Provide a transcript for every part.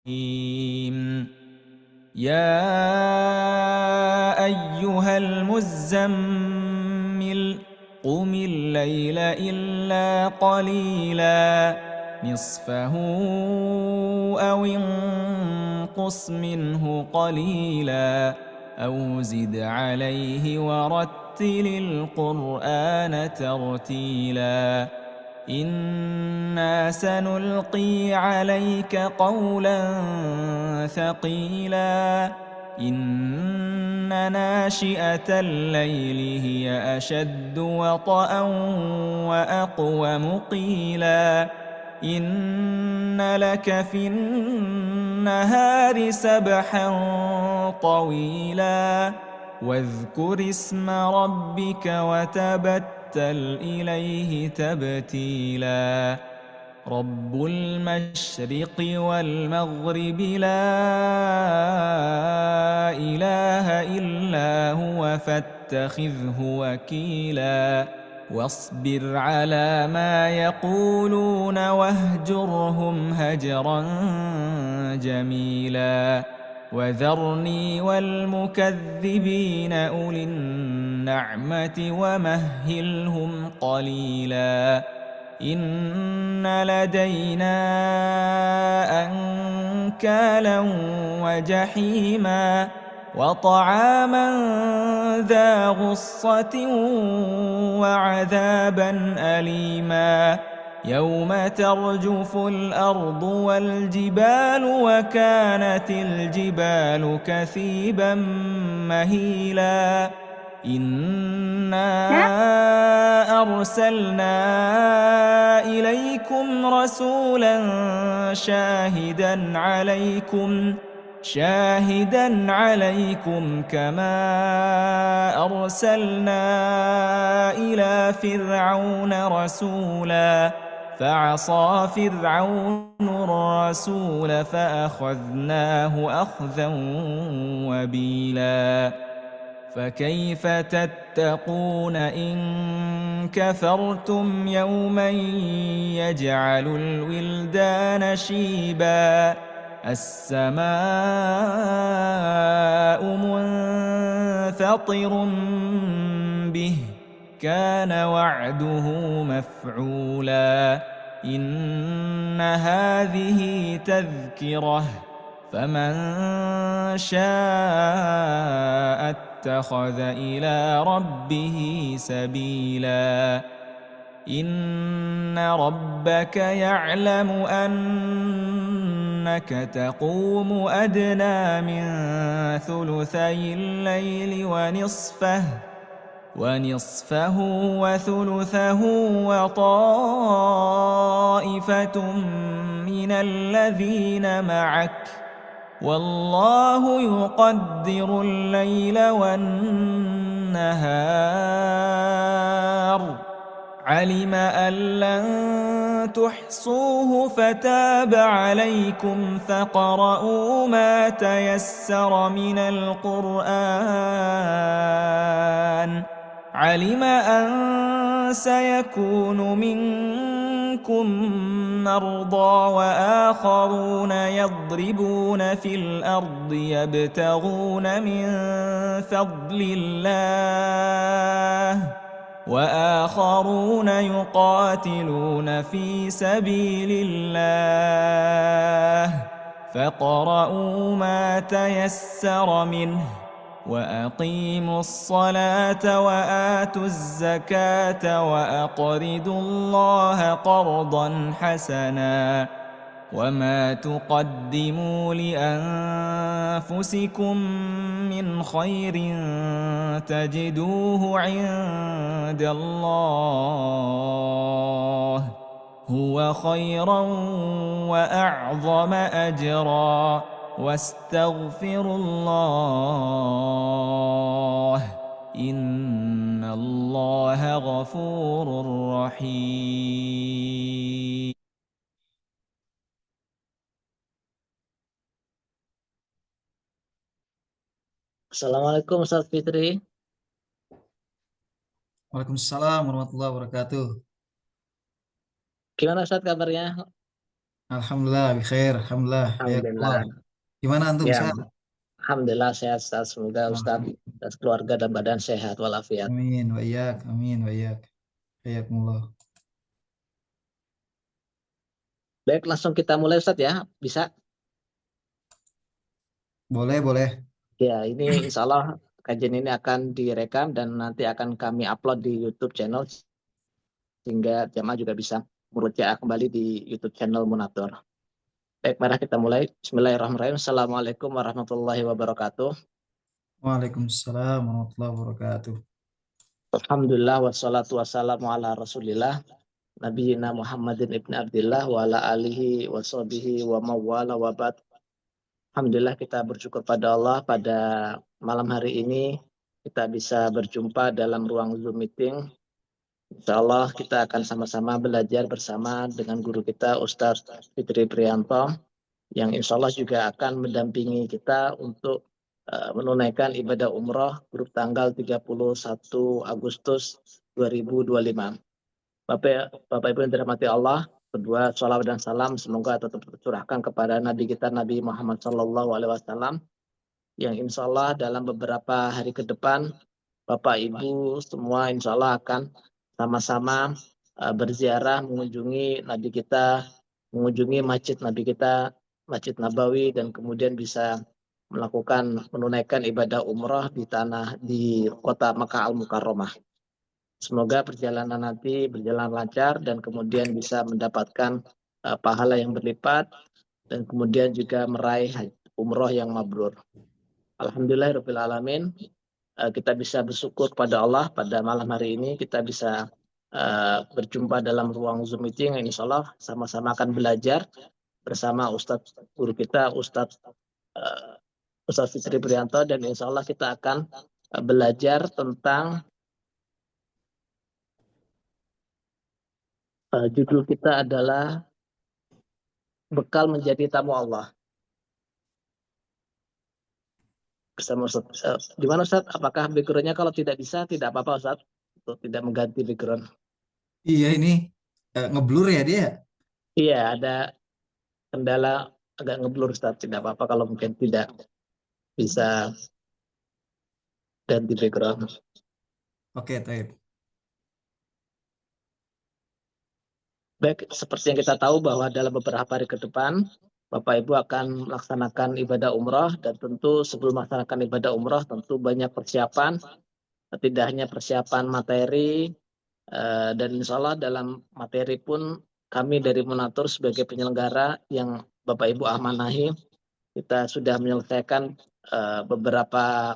يا أيها المزمل قم الليل إلا قليلا نصفه أو انقص منه قليلا أو زد عليه ورتل القرآن ترتيلا إنا سنلقي عليك قولا ثقيلا إن ناشئة الليل هي أشد وطئا وأقوم قيلا إن لك في النهار سبحا طويلا واذكر اسم ربك وتبتل إليه تبتيلا رب المشرق والمغرب لا إله إلا هو فاتخذه وكيلا واصبر على ما يقولون واهجرهم هجرا جميلا وذرني والمكذبين أولي النعمة ومهلهم قليلا إن لدينا أنكالا وجحيما وطعاما ذا غصة وعذابا أليما يوم ترجف الأرض والجبال وكانت الجبال كثيبا مهيلا إنا أرسلنا إليكم رسولا شاهدا عليكم كما أرسلنا إلى فرعون رسولا فعصى فرعون الرسول فأخذناه أخذا وبيلا فكيف تتقون إن كفرتم يوما يجعل الولدان شيبا السماء منفطر به كان وعده مفعولا إن هذه تذكرة فمن شاء اتخذ إلى ربه سبيلا إن ربك يعلم أنك تقوم أدنى من ثلثي الليل ونصفه وثلثه وطائفة من الذين معك والله يقدر الليل والنهار علم أن لن تحصوه فتاب عليكم فاقرؤوا ما تيسر من القرآن علم أن سيكون منكم مرضى وآخرون يضربون في الأرض يبتغون من فضل الله وآخرون يقاتلون في سبيل الله فاقرؤوا ما تيسر منه وأقيموا الصلاة وآتوا الزكاة وأقرضوا الله قرضا حسنا وما تقدموا لأنفسكم من خير تجدوه عند الله هو خيرا وأعظم أجرا واستغفروا الله إن الله غفور رحيم. Assalamualaikum Ustaz Fitri. Waalaikumsalam warahmatullahi wabarakatuh. Gimana Ustaz kabarnya? Alhamdulillah, bikhair. Alhamdulillah. Hayakallah. Alhamdulillah. Gimana antum Ya, sehat? Alhamdulillah sehat Ustaz. Semoga Ustaz Alhamdulillah. dan keluarga dan badan sehat walafiat. Amin wa iyyak. Amin wa iyyak. Hayakumullah. Baik, langsung kita mulai Ustaz ya. Bisa? Boleh, boleh. Ya, ini insya Allah kajian ini akan direkam dan nanti akan kami upload di YouTube channel sehingga jamaah juga bisa merujuk kembali di YouTube channel Munatur. Baik, mari kita mulai. Bismillahirrahmanirrahim. Assalamualaikum warahmatullahi wabarakatuh. Waalaikumsalam warahmatullahi wabarakatuh. Alhamdulillah wassalatu wassalamu ala Rasulillah Nabiyina Muhammadin ibn Abdillah wa ala alihi wa sahbihi wa mawala wa ba'd. Alhamdulillah kita bersyukur pada Allah pada malam hari ini kita bisa berjumpa dalam ruang Zoom meeting. Insya Allah kita akan sama-sama belajar bersama dengan guru kita Ustadz Fitri Prianto yang insya Allah juga akan mendampingi kita untuk menunaikan ibadah umroh grup tanggal 31 Agustus 2025. Bapak Ibu yang dirahmati Allah, berdua sholawat dan salam semoga tetap tercurahkan kepada Nabi kita Nabi Muhammad SAW yang insya Allah dalam beberapa hari ke depan Bapak Ibu semua insya Allah akan sama-sama berziarah mengunjungi Nabi kita, mengunjungi masjid Nabi kita, Masjid Nabawi dan kemudian bisa menunaikan ibadah umrah di kota Makkah Al-Mukarramah. Semoga perjalanan nanti berjalan lancar dan kemudian bisa mendapatkan pahala yang berlipat dan kemudian juga meraih umroh yang mabrur. Alhamdulillahirabbil alamin. Kita bisa bersyukur kepada Allah pada malam hari ini kita bisa berjumpa dalam ruang Zoom meeting yang insya Allah sama-sama akan belajar bersama Ustadz guru kita Ustadz Fitri Prianto dan insya Allah kita akan belajar tentang judul kita adalah bekal menjadi tamu Allah. Bersama Ustaz. Gimana Ustaz? Apakah background-nya kalau tidak bisa tidak apa-apa Ustaz? Untuk tidak mengganti background. Iya ini ngeblur ya dia. Iya, ada kendala agak ngeblur Ustaz. Tidak apa-apa kalau mungkin tidak bisa ganti background. Oke, taib. Baik, seperti yang kita tahu bahwa dalam beberapa hari ke depan Bapak Ibu akan melaksanakan ibadah umrah dan tentu sebelum melaksanakan ibadah umrah tentu banyak persiapan, tidak hanya persiapan materi dan insya Allah dalam materi pun kami dari Munatur sebagai penyelenggara yang Bapak Ibu amanahi kita sudah menyelesaikan beberapa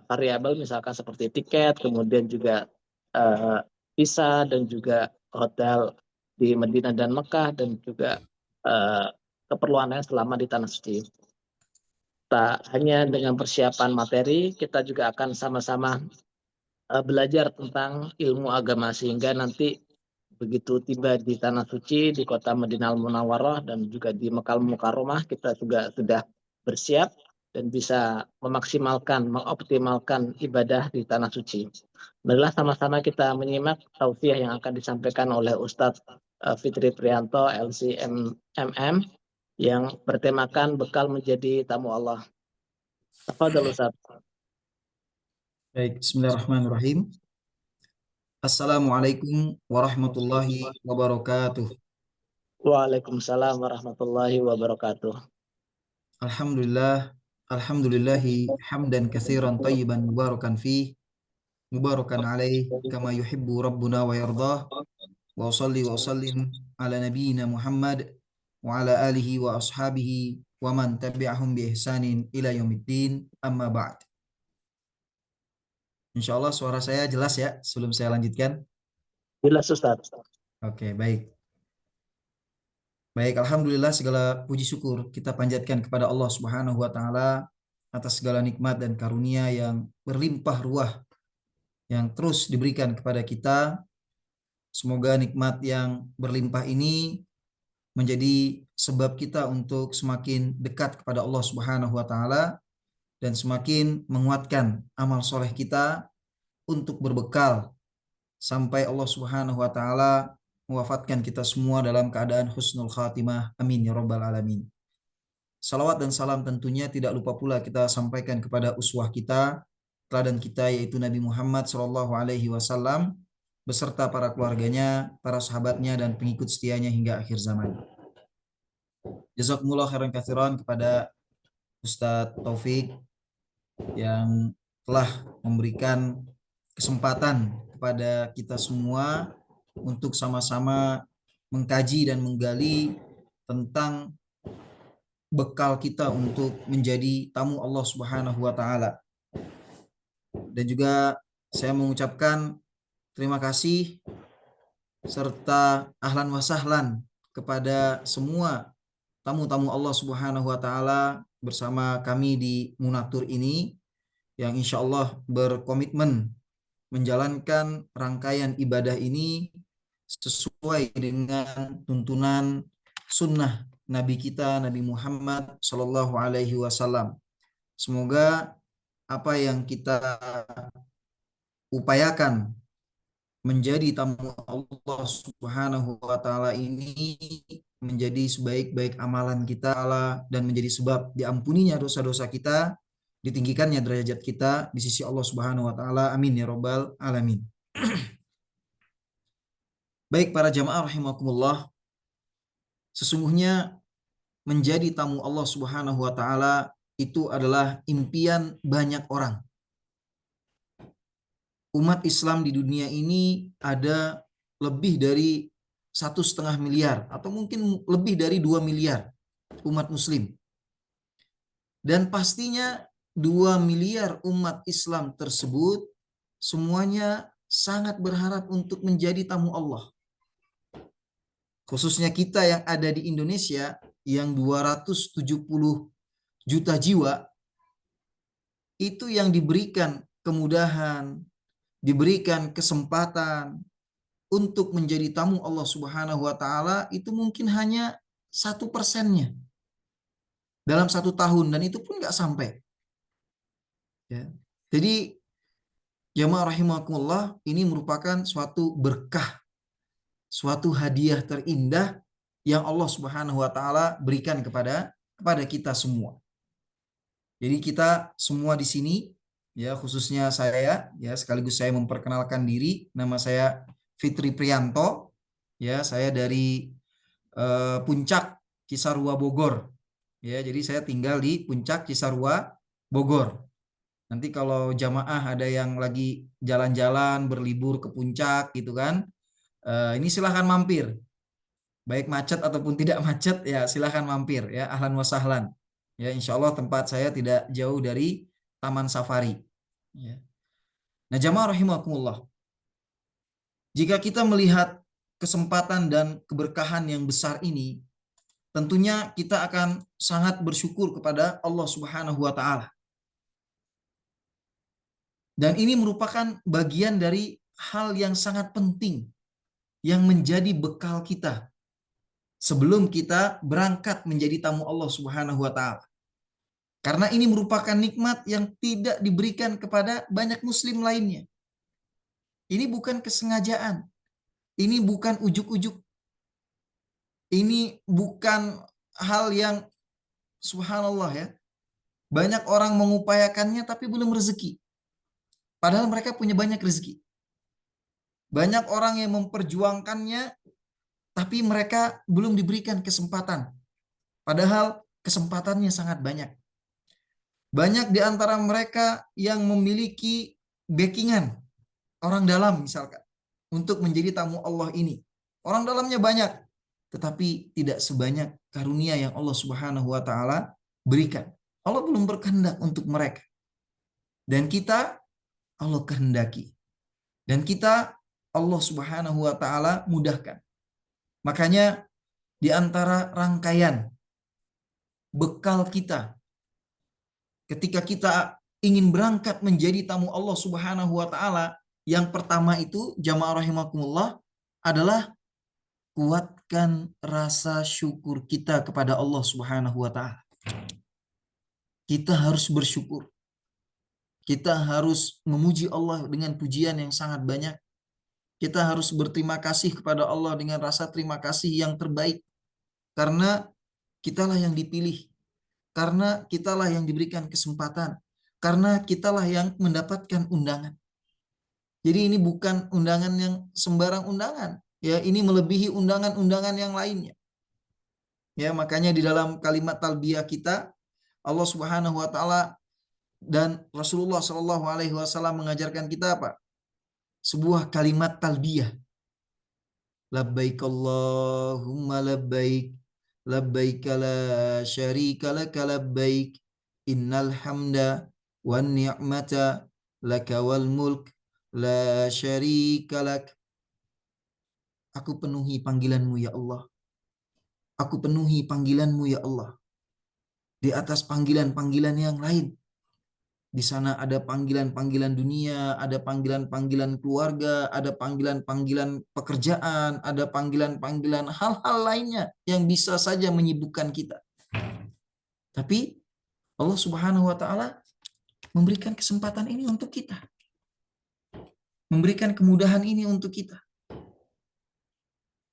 variabel misalkan seperti tiket, kemudian juga visa dan juga hotel di Madinah dan Mekah dan juga keperluan lain selama di Tanah Suci. Tak hanya dengan persiapan materi, kita juga akan sama-sama belajar tentang ilmu agama sehingga nanti begitu tiba di Tanah Suci, di kota Madinah Al-Munawwarah dan juga di Mekkah Al-Mukarramah, kita juga sudah bersiap dan bisa mengoptimalkan ibadah di Tanah Suci. Marilah sama-sama kita menyimak tausiah yang akan disampaikan oleh Ustadz Fitri Prianto, LCMM, yang bertemakan bekal menjadi tamu Allah. Tafadhal Ustadz. Baik, bismillahirrahmanirrahim. Assalamualaikum warahmatullahi wabarakatuh. Waalaikumsalam warahmatullahi wabarakatuh. Alhamdulillah, alhamdulillahi hamdan katsiran tayyiban mubarakan fi mubarakan alaih kama yuhibbu rabbuna wa yardah wa usalli wa usallim ala nabiyyina Muhammad wa ala alihi wa ashabihi wa man tabi'ahum bi ihsanin ila yaumiddin amma ba'd. Insyaallah suara saya jelas ya sebelum saya lanjutkan. Jelas Ustaz. Oke, baik. Baik, alhamdulillah segala puji syukur kita panjatkan kepada Allah Subhanahu wa taala atas segala nikmat dan karunia yang berlimpah ruah yang terus diberikan kepada kita. Semoga nikmat yang berlimpah ini menjadi sebab kita untuk semakin dekat kepada Allah Subhanahu wa taala dan semakin menguatkan amal soleh kita untuk berbekal sampai Allah Subhanahu wa taala mewafatkan kita semua dalam keadaan husnul khatimah. Amin ya rabbal alamin. Salawat dan salam tentunya tidak lupa pula kita sampaikan kepada uswah kita, teladan kita, yaitu Nabi Muhammad SAW beserta para keluarganya, para sahabatnya, dan pengikut setianya hingga akhir zaman. Jazakumullah khairan katsiran kepada Ustadz Taufik yang telah memberikan kesempatan kepada kita semua untuk sama-sama mengkaji dan menggali tentang bekal kita untuk menjadi tamu Allah Subhanahu wa taala. Dan juga saya mengucapkan terima kasih serta ahlan wa sahlan kepada semua tamu-tamu Allah Subhanahu wa taala bersama kami di Munatur ini yang insya Allah berkomitmen menjalankan rangkaian ibadah ini sesuai dengan tuntunan sunnah Nabi kita, Nabi Muhammad Shallallahu Alaihi Wasallam. Semoga apa yang kita upayakan menjadi tamu Allah Subhanahu Wa Taala ini menjadi sebaik-baik amalan kita dan menjadi sebab diampuninya dosa-dosa kita, ditinggikannya derajat kita di sisi Allah Subhanahu Wa Taala. Amin ya robbal alamin. Baik para jamaah rahimakumullah, sesungguhnya menjadi tamu Allah Subhanahu wa taala itu adalah impian banyak orang. Umat Islam di dunia ini ada lebih dari 1,5 miliar atau mungkin lebih dari 2 miliar umat muslim. Dan pastinya 2 miliar umat Islam tersebut semuanya sangat berharap untuk menjadi tamu Allah. Khususnya kita yang ada di Indonesia yang 270 juta jiwa, itu yang diberikan kemudahan, diberikan kesempatan untuk menjadi tamu Allah Subhanahu wa taala itu mungkin hanya 1%-nya dalam 1 tahun, dan itu pun nggak sampai. Ya. Jadi jamaah rahimakumullah, ini merupakan suatu berkah, suatu hadiah terindah yang Allah Subhanahu wa taala berikan kepada kita semua. Jadi kita semua di sini, ya khususnya saya, ya sekaligus saya memperkenalkan diri, nama saya Fitri Priyanto, ya saya dari Puncak Cisarua Bogor. Ya, jadi saya tinggal di Puncak Cisarua Bogor. Nanti kalau jamaah ada yang lagi jalan-jalan berlibur ke puncak gitu kan, ini silahkan mampir, baik macet ataupun tidak macet, ya silahkan mampir, ya ahlan wa sahlan, ya insya Allah tempat saya tidak jauh dari Taman Safari, ya. Nah jamaah rahimakumullah, jika kita melihat kesempatan dan keberkahan yang besar ini, tentunya kita akan sangat bersyukur kepada Allah Subhanahu wa taala. Dan ini merupakan bagian dari hal yang sangat penting yang menjadi bekal kita sebelum kita berangkat menjadi tamu Allah Subhanahu wa taala. Karena ini merupakan nikmat yang tidak diberikan kepada banyak muslim lainnya. Ini bukan kesengajaan. Ini bukan ujuk-ujuk. Ini bukan hal yang subhanallah ya. Banyak orang mengupayakannya tapi belum rezeki. Padahal mereka punya banyak rezeki. Banyak orang yang memperjuangkannya tapi mereka belum diberikan kesempatan. Padahal kesempatannya sangat banyak. Banyak di antara mereka yang memiliki backingan orang dalam misalkan untuk menjadi tamu Allah ini. Orang dalamnya banyak, tetapi tidak sebanyak karunia yang Allah Subhanahu wa taala berikan. Allah belum berkehendak untuk mereka. Dan kita Allah kehendaki. Dan kita Allah Subhanahu wa taala mudahkan. Makanya di antara rangkaian bekal kita ketika kita ingin berangkat menjadi tamu Allah Subhanahu wa taala, yang pertama itu jamaah rahimakumullah adalah kuatkan rasa syukur kita kepada Allah Subhanahu wa taala. Kita harus bersyukur. Kita harus memuji Allah dengan pujian yang sangat banyak. kita harus berterima kasih kepada Allah dengan rasa terima kasih yang terbaik. Karena kitalah yang dipilih. Karena kitalah yang diberikan kesempatan. Karena kitalah yang mendapatkan undangan. Jadi ini bukan undangan yang sembarang undangan. Ya, ini melebihi undangan-undangan yang lainnya. Ya, makanya di dalam kalimat talbiyah kita, Allah Subhanahu wa taala dan Rasulullah Shallallahu alaihi wasallam mengajarkan kita apa? Sebuah kalimat talbiyah. Labbaik Allahumma labbaik. Labbaik la syarika laka labbaik. Innal hamda wan ni'mata laka wal mulk la syarika lak. Aku penuhi panggilanmu ya Allah. Aku penuhi panggilanmu ya Allah. Di atas panggilan-panggilan yang lain. Di sana ada panggilan-panggilan dunia, ada panggilan-panggilan keluarga, ada panggilan-panggilan pekerjaan, ada panggilan-panggilan hal-hal lainnya yang bisa saja menyibukkan kita. Tapi Allah Subhanahu wa taala memberikan kesempatan ini untuk kita. Memberikan kemudahan ini untuk kita.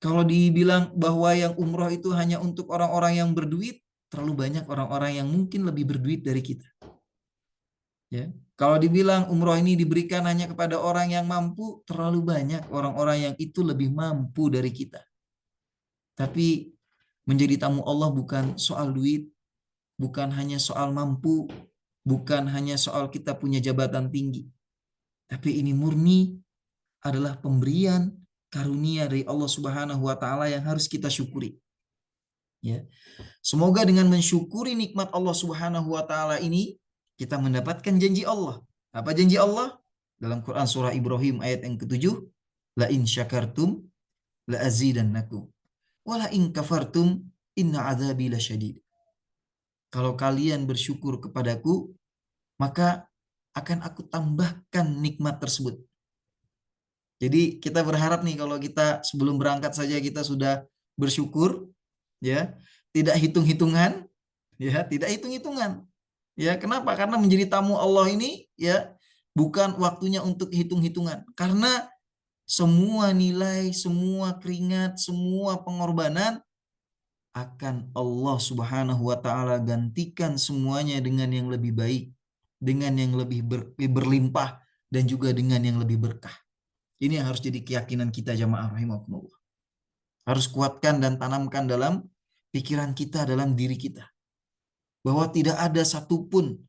Kalau dibilang bahwa yang umroh itu hanya untuk orang-orang yang berduit, terlalu banyak orang-orang yang mungkin lebih berduit dari kita. Ya. Kalau dibilang umroh ini diberikan hanya kepada orang yang mampu, terlalu banyak orang-orang yang itu lebih mampu dari kita. Tapi menjadi tamu Allah bukan soal duit, bukan hanya soal mampu, bukan hanya soal kita punya jabatan tinggi. Tapi ini murni adalah pemberian karunia dari Allah Subhanahu wa taala yang harus kita syukuri. Ya. Semoga dengan mensyukuri nikmat Allah Subhanahu wa taala ini kita mendapatkan janji Allah. Apa janji Allah? Dalam Quran surah Ibrahim ayat yang ke-7, la in syakartum la azidannakum wa la in kafartum inna adzabi lasyadid. Kalau kalian bersyukur kepadaku, maka akan aku tambahkan nikmat tersebut. Jadi kita berharap nih kalau kita sebelum berangkat saja kita sudah bersyukur, ya, tidak hitung-hitungan, ya, tidak hitung-hitungan. Ya, kenapa? Karena menjadi tamu Allah ini ya bukan waktunya untuk hitung-hitungan. Karena semua nilai, semua keringat, semua pengorbanan akan Allah Subhanahu wa taala gantikan semuanya dengan yang lebih baik, dengan yang lebih berlimpah dan juga dengan yang lebih berkah. Ini yang harus jadi keyakinan kita jamaah rahimakumullah. Harus kuatkan dan tanamkan dalam pikiran kita, dalam diri kita. Bahwa tidak ada satupun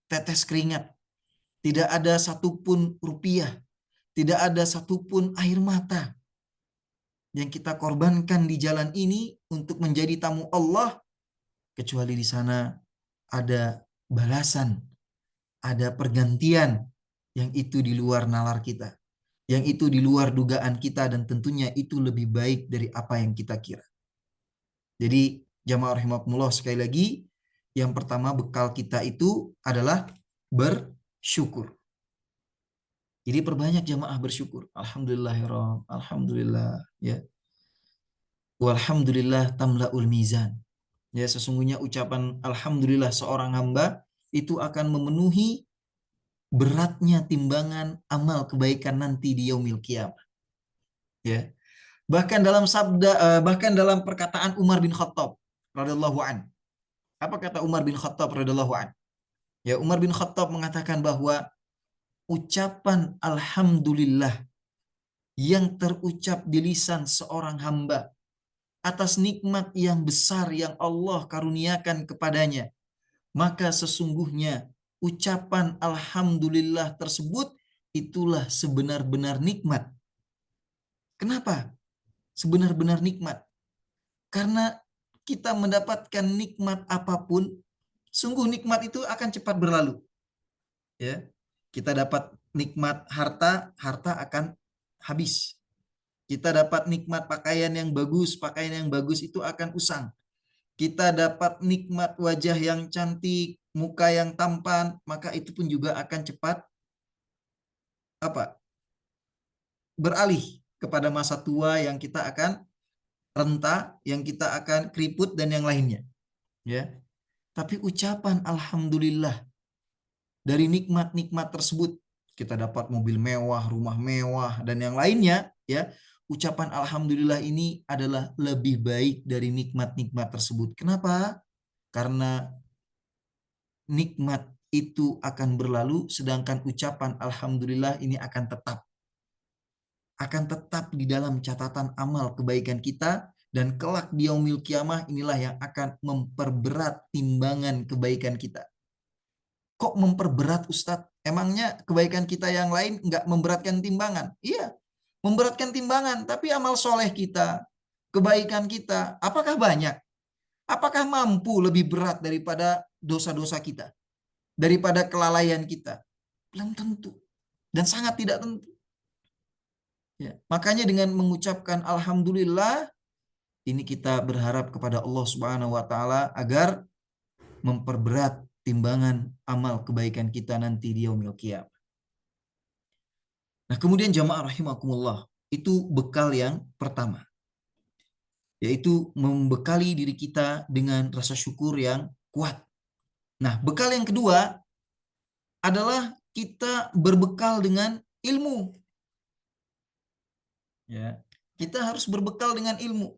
tetes keringat, tidak ada satupun rupiah, tidak ada satupun air mata yang kita korbankan di jalan ini untuk menjadi tamu Allah, kecuali di sana ada balasan, ada pergantian yang itu di luar nalar kita, yang itu di luar dugaan kita, dan tentunya itu lebih baik dari apa yang kita kira. Jadi jamaah rahimakumullah, sekali lagi, yang pertama bekal kita itu adalah bersyukur. Jadi perbanyak jamaah bersyukur. Alhamdulillahirrahmanirrahim. Alhamdulillah, ya. Walhamdulillah tamla'ul mizan. Ya, sesungguhnya ucapan alhamdulillah seorang hamba itu akan memenuhi beratnya timbangan amal kebaikan nanti di yaumil qiyamah. Ya. Bahkan dalam perkataan Umar bin Khattab radhiyallahu an. Apa kata Umar bin Khattab radhiyallahu an? Ya, Umar bin Khattab mengatakan bahwa ucapan alhamdulillah yang terucap di lisan seorang hamba atas nikmat yang besar yang Allah karuniakan kepadanya, maka sesungguhnya ucapan alhamdulillah tersebut itulah sebenar-benar nikmat. Kenapa? Sebenar-benar nikmat. Karena kita mendapatkan nikmat apapun, sungguh nikmat itu akan cepat berlalu. Ya. Kita dapat nikmat harta, harta akan habis. Kita dapat nikmat pakaian yang bagus itu akan usang. Kita dapat nikmat wajah yang cantik, muka yang tampan, maka itu pun juga akan cepat beralih kepada masa tua yang kita akan renta, yang kita akan keriput dan yang lainnya. Ya. Tapi ucapan alhamdulillah dari nikmat-nikmat tersebut, kita dapat mobil mewah, rumah mewah dan yang lainnya, ya, ucapan alhamdulillah ini adalah lebih baik dari nikmat-nikmat tersebut. Kenapa? Karena nikmat itu akan berlalu, sedangkan ucapan alhamdulillah ini akan tetap di dalam catatan amal kebaikan kita, dan kelak di yaumil kiamah inilah yang akan memperberat timbangan kebaikan kita. Kok memperberat, Ustadz? Emangnya kebaikan kita yang lain nggak memberatkan timbangan? Iya, memberatkan timbangan, tapi amal soleh kita, kebaikan kita, apakah banyak? Apakah mampu lebih berat daripada dosa-dosa kita? Daripada kelalaian kita? Belum tentu. Dan sangat tidak tentu. Ya, makanya dengan mengucapkan alhamdulillah, ini kita berharap kepada Allah Subhanahu wa taala agar memperberat timbangan amal kebaikan kita nanti di yaumil qiyamah. Nah, kemudian jamaah rahimakumullah, itu bekal yang pertama, yaitu membekali diri kita dengan rasa syukur yang kuat. Nah, bekal yang kedua adalah kita berbekal dengan ilmu. Ya, kita harus berbekal dengan ilmu.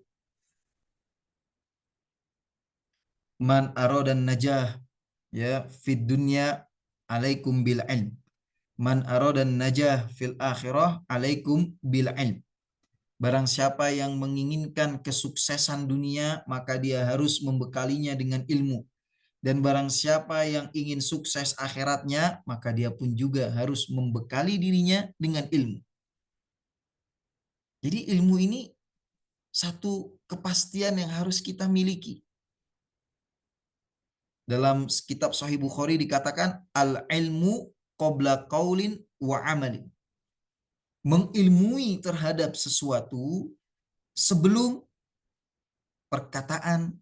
Man aradan najah, ya, fid dunya alaikum bil ilm. Man aradan najah fil akhirah alaikum bil ilm. Barang siapa yang menginginkan kesuksesan dunia, maka dia harus membekalinya dengan ilmu. Dan barang siapa yang ingin sukses akhiratnya, maka dia pun juga harus membekali dirinya dengan ilmu. Jadi ilmu ini satu kepastian yang harus kita miliki. Dalam kitab Sahih Bukhari dikatakan al-ilmu qabla qaulin wa amalin. Mengilmui terhadap sesuatu sebelum perkataan,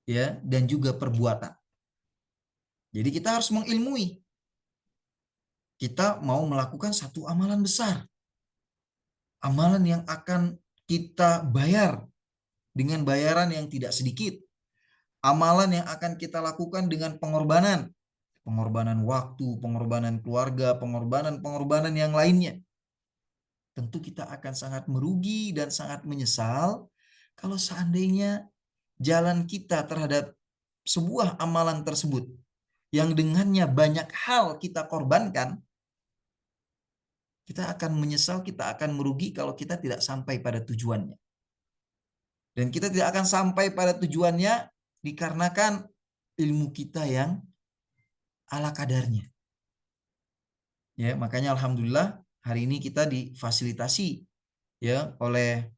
ya, dan juga perbuatan. Jadi kita harus mengilmui. Kita mau melakukan satu amalan besar. Amalan yang akan kita bayar dengan bayaran yang tidak sedikit. Amalan yang akan kita lakukan dengan pengorbanan. Pengorbanan waktu, pengorbanan keluarga, pengorbanan yang lainnya. Tentu kita akan sangat merugi dan sangat menyesal kalau seandainya jalan kita terhadap sebuah amalan tersebut yang dengannya banyak hal kita korbankan, kita akan menyesal, kita akan merugi kalau kita tidak sampai pada tujuannya. Dan kita tidak akan sampai pada tujuannya dikarenakan ilmu kita yang ala kadarnya. Ya, makanya alhamdulillah hari ini kita difasilitasi, ya, oleh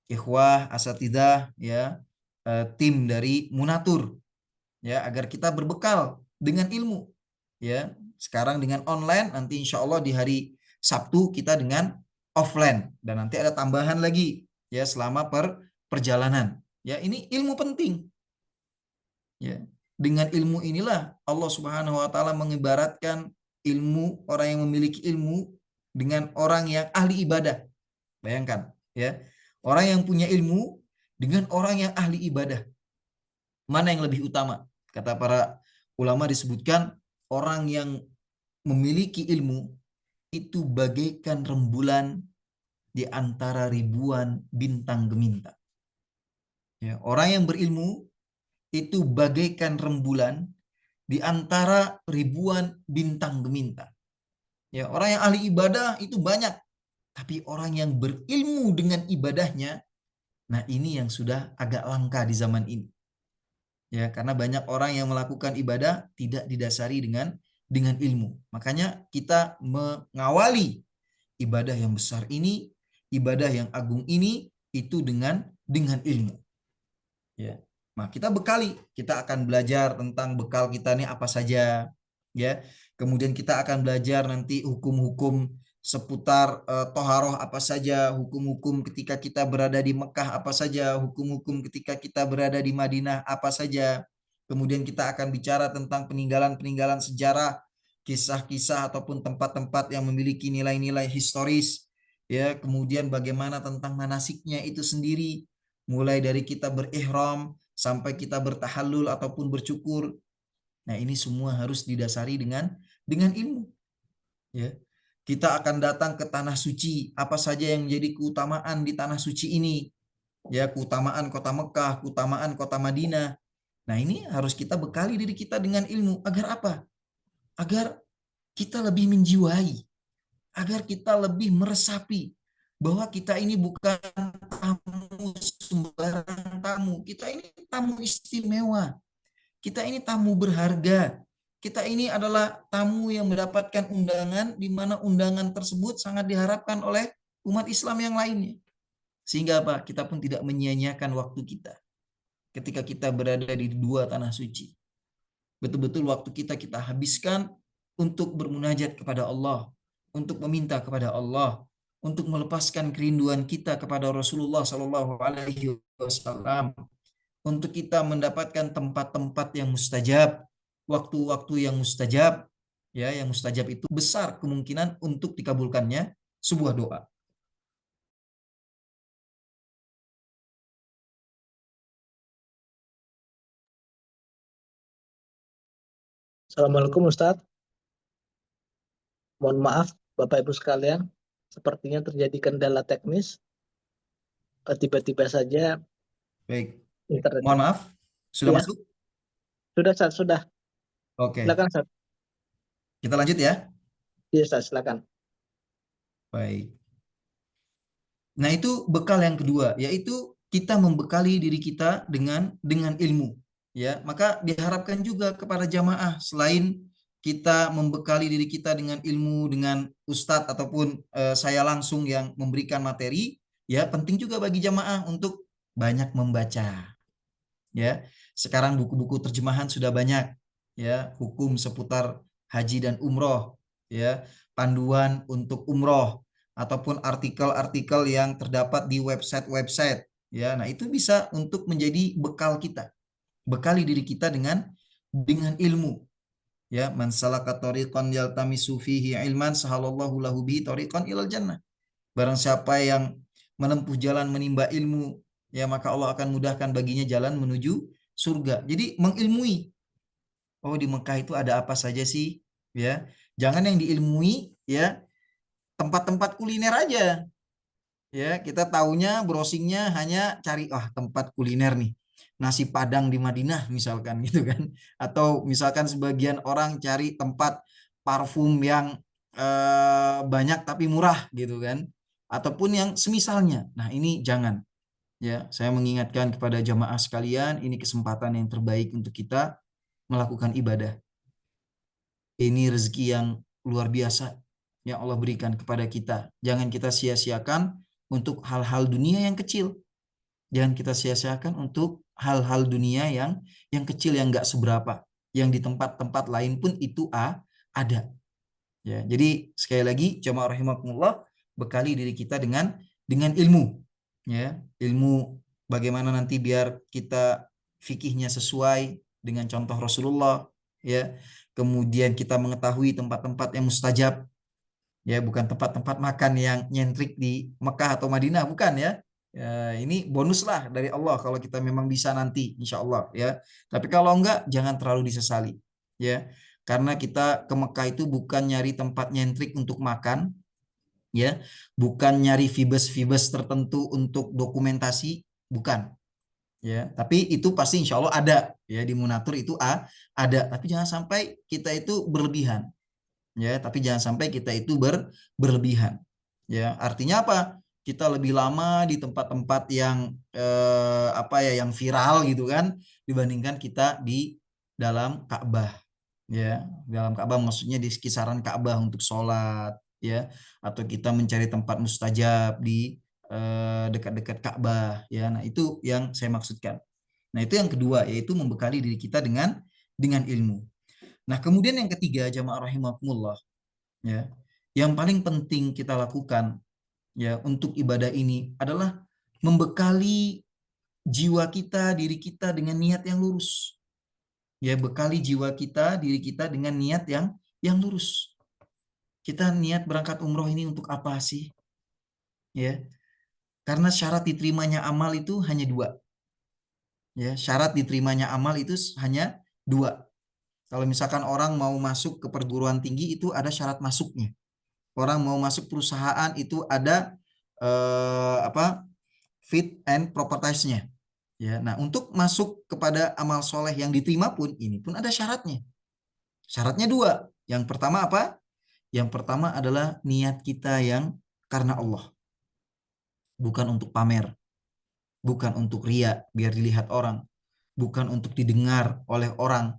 ikhwah asatidzah, ya, tim dari Munatur, ya, agar kita berbekal dengan ilmu, ya. Sekarang dengan online, nanti insya Allah di hari Sabtu kita dengan offline, dan nanti ada tambahan lagi, ya, selama perjalanan. Ya, ini ilmu penting. Ya, dengan ilmu inilah Allah Subhanahu wa taala mengibaratkan ilmu, orang yang memiliki ilmu dengan orang yang ahli ibadah. Bayangkan, ya. Orang yang punya ilmu dengan orang yang ahli ibadah. Mana yang lebih utama? Kata para ulama disebutkan orang yang memiliki ilmu itu bagaikan rembulan di antara ribuan bintang gemintang. Ya, orang yang berilmu itu bagaikan rembulan di antara ribuan bintang gemintang. Ya, orang yang ahli ibadah itu banyak, tapi orang yang berilmu dengan ibadahnya, nah ini yang sudah agak langka di zaman ini. Ya, karena banyak orang yang melakukan ibadah tidak didasari dengan ilmu. Makanya kita mengawali ibadah yang besar ini, ibadah yang agung ini itu dengan ilmu. Ya. Nah, kita bekali, kita akan belajar tentang bekal kita ini apa saja, ya. Kemudian kita akan belajar nanti hukum-hukum seputar toharoh apa saja, hukum-hukum ketika kita berada di Mekah apa saja, hukum-hukum ketika kita berada di Madinah apa saja. Kemudian kita akan bicara tentang peninggalan-peninggalan sejarah, kisah-kisah ataupun tempat-tempat yang memiliki nilai-nilai historis, ya. Kemudian bagaimana tentang manasiknya itu sendiri, mulai dari kita berihram sampai kita bertahallul ataupun bercukur. Nah, ini semua harus didasari dengan ilmu. Ya. Kita akan datang ke tanah suci. Apa saja yang menjadi keutamaan di tanah suci ini? Ya, keutamaan kota Mekah, keutamaan kota Madinah. Nah, ini harus kita bekali diri kita dengan ilmu. Agar apa? Agar kita lebih menjiwai, agar kita lebih meresapi bahwa kita ini bukan tamu sembarang tamu. Kita ini tamu istimewa. Kita ini tamu berharga. Kita ini adalah tamu yang mendapatkan undangan di mana undangan tersebut sangat diharapkan oleh umat Islam yang lainnya. Sehingga apa? Kita pun tidak menyia-nyiakan waktu kita ketika kita berada di dua tanah suci. Betul-betul waktu kita habiskan untuk bermunajat kepada Allah, untuk meminta kepada Allah, untuk melepaskan kerinduan kita kepada Rasulullah Shallallahu Alaihi Wasallam, untuk kita mendapatkan tempat-tempat yang mustajab, waktu-waktu yang mustajab, ya, yang mustajab itu besar kemungkinan untuk dikabulkannya sebuah doa. Assalamualaikum Ustadz. Mohon maaf Bapak Ibu sekalian, sepertinya terjadi kendala teknis. Tiba-tiba saja Baik, internetnya. mohon maaf, sudah Ya, masuk? sudah Ustadz, sudah. Oke, Silakan Ustadz. kita lanjut ya. Iya Ustadz, silakan. Baik. Nah, itu bekal yang kedua, yaitu kita membekali diri kita dengan ilmu. Ya, maka diharapkan juga kepada jamaah, selain kita membekali diri kita dengan ilmu, dengan ustadz ataupun saya langsung yang memberikan materi, ya penting juga bagi jamaah untuk banyak membaca. Ya, sekarang buku-buku terjemahan sudah banyak, ya, hukum seputar haji dan umroh, ya, panduan untuk umroh, ataupun artikel-artikel yang terdapat di website-website, ya. Nah, itu bisa untuk menjadi bekal kita, bekali diri kita dengan ilmu, ya. Man salaka tariqan yaltamisu fihi ilman sahalallahu lahu bihi tariqan ilal jannah. Barang siapa yang menempuh jalan menimba ilmu, ya, maka Allah akan mudahkan baginya jalan menuju surga. Jadi mengilmui, oh di Mekah itu ada apa saja sih, ya. Jangan yang diilmui, ya, tempat-tempat kuliner aja. Ya, kita taunya browsingnya hanya cari tempat kuliner nih. Nasi Padang di Madinah misalkan gitu kan. Atau misalkan sebagian orang cari tempat parfum yang banyak tapi murah gitu kan. Ataupun yang semisalnya. Nah, ini jangan. Ya, saya mengingatkan kepada jamaah sekalian, ini kesempatan yang terbaik untuk kita melakukan ibadah. Ini rezeki yang luar biasa yang Allah berikan kepada kita. Jangan kita sia-siakan untuk hal-hal dunia yang kecil. Jangan kita sia-siakan untuk hal-hal dunia yang kecil, yang nggak seberapa. Yang di tempat-tempat lain pun itu ada. Ya, jadi sekali lagi jamaah rahimakumullah, bekali diri kita dengan ilmu. Ya, ilmu bagaimana nanti biar kita fikihnya sesuai dengan contoh Rasulullah, ya. Kemudian kita mengetahui tempat-tempat yang mustajab, ya, bukan tempat-tempat makan yang nyentrik di Mekah atau Madinah, bukan ya. Ya, ini bonus lah dari Allah kalau kita memang bisa nanti, insya Allah, ya. Tapi kalau enggak, jangan terlalu disesali, ya. Karena kita ke Mekah itu bukan nyari tempat nyentrik untuk makan, ya, bukan nyari vibes-vibes tertentu untuk dokumentasi, bukan, ya. Tapi itu pasti insya Allah ada, ya, di Munatur itu ada. Tapi jangan sampai kita itu berlebihan, ya. Tapi jangan sampai kita itu berlebihan, ya. Artinya apa? Kita lebih lama di tempat-tempat yang yang viral gitu kan, dibandingkan kita di dalam Ka'bah, ya. Dalam Ka'bah maksudnya di kisaran Ka'bah untuk sholat, ya, atau kita mencari tempat mustajab di dekat-dekat Ka'bah, ya. Nah, itu yang saya maksudkan. Nah, itu yang kedua, yaitu membekali diri kita dengan ilmu. Nah, kemudian yang ketiga, jamaah rahimakumullah, ya, yang paling penting kita lakukan, ya, untuk ibadah ini adalah membekali jiwa kita, diri kita dengan niat yang lurus. Ya, bekali jiwa kita, diri kita dengan niat yang lurus. Kita niat berangkat umroh ini untuk apa sih? Ya, karena syarat diterimanya amal itu hanya dua. Ya, syarat diterimanya amal itu hanya dua. Kalau misalkan orang mau masuk ke perguruan tinggi itu ada syarat masuknya. Orang mau masuk perusahaan itu ada fit and proper test-nya. Ya, nah untuk masuk kepada amal soleh yang diterima pun ini pun ada syaratnya. Syaratnya dua. Yang pertama apa? Yang pertama adalah niat kita yang karena Allah, bukan untuk pamer, bukan untuk ria biar dilihat orang, bukan untuk didengar oleh orang,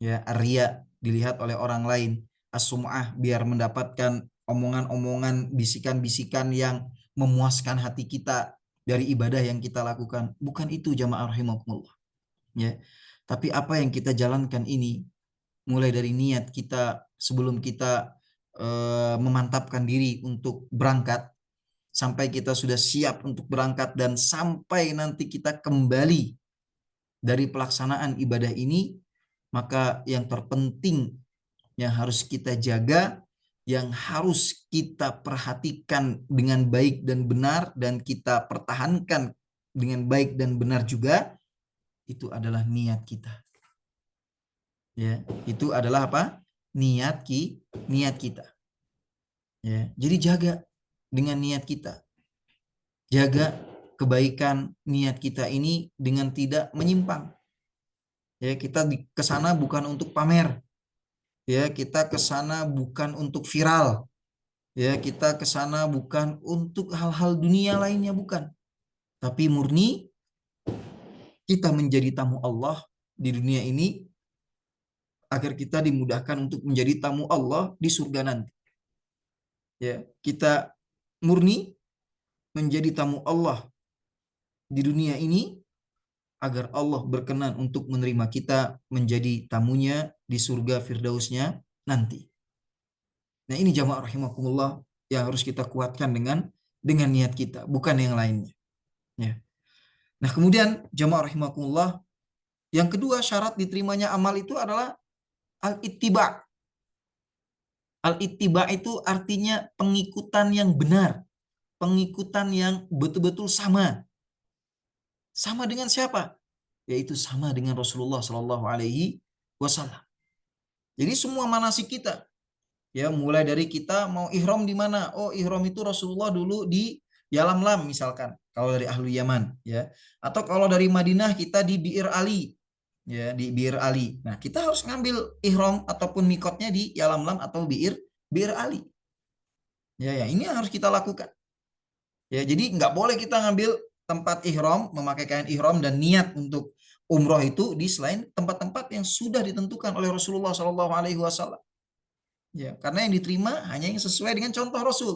ya ria dilihat oleh orang lain, as-sum'ah biar mendapatkan omongan-omongan, bisikan-bisikan yang memuaskan hati kita dari ibadah yang kita lakukan. Bukan itu jamaah rahimakumullah, ya. Tapi apa yang kita jalankan ini mulai dari niat kita sebelum kita memantapkan diri untuk berangkat, sampai kita sudah siap untuk berangkat, dan sampai nanti kita kembali dari pelaksanaan ibadah ini, maka yang terpenting yang harus kita jaga, yang harus kita perhatikan dengan baik dan benar, dan kita pertahankan dengan baik dan benar juga, itu adalah niat kita. Ya, itu adalah apa? Niat kita. Ya, jadi jaga dengan niat kita. Jaga kebaikan niat kita ini dengan tidak menyimpang. Ya, kita ke sana bukan untuk pamer. Ya, kita ke sana bukan untuk viral. Ya, kita ke sana bukan untuk hal-hal dunia lainnya, bukan. Tapi murni kita menjadi tamu Allah di dunia ini agar kita dimudahkan untuk menjadi tamu Allah di surga nanti. Ya, kita murni menjadi tamu Allah di dunia ini agar Allah berkenan untuk menerima kita menjadi tamunya di surga firdausnya nanti. Nah, ini jamaah rahimakumullah yang harus kita kuatkan dengan niat kita, bukan yang lainnya. Ya. Nah, kemudian jamaah rahimakumullah, yang kedua syarat diterimanya amal itu adalah al-ittiba. Al-ittiba itu artinya pengikutan yang benar, pengikutan yang betul-betul sama. Sama dengan siapa? Yaitu sama dengan Rasulullah Shallallahu Alaihi Wasallam. Jadi semua manasik kita, ya mulai dari kita mau ihram di mana? Oh, ihram itu Rasulullah dulu di Yalamlam misalkan, kalau dari ahlu Yaman, ya. Atau kalau dari Madinah kita di Bi'r Ali, ya di Bi'r Ali. Nah, kita harus ngambil ihram ataupun mikotnya di Yalamlam atau Bi'r Ali. Ya, ini yang harus kita lakukan. Ya, jadi nggak boleh kita ngambil tempat ihram, memakai kain ihram dan niat untuk umroh itu di selain tempat-tempat yang sudah ditentukan oleh Rasulullah Shallallahu Alaihi Wasallam. Ya, karena yang diterima hanya yang sesuai dengan contoh Rasul.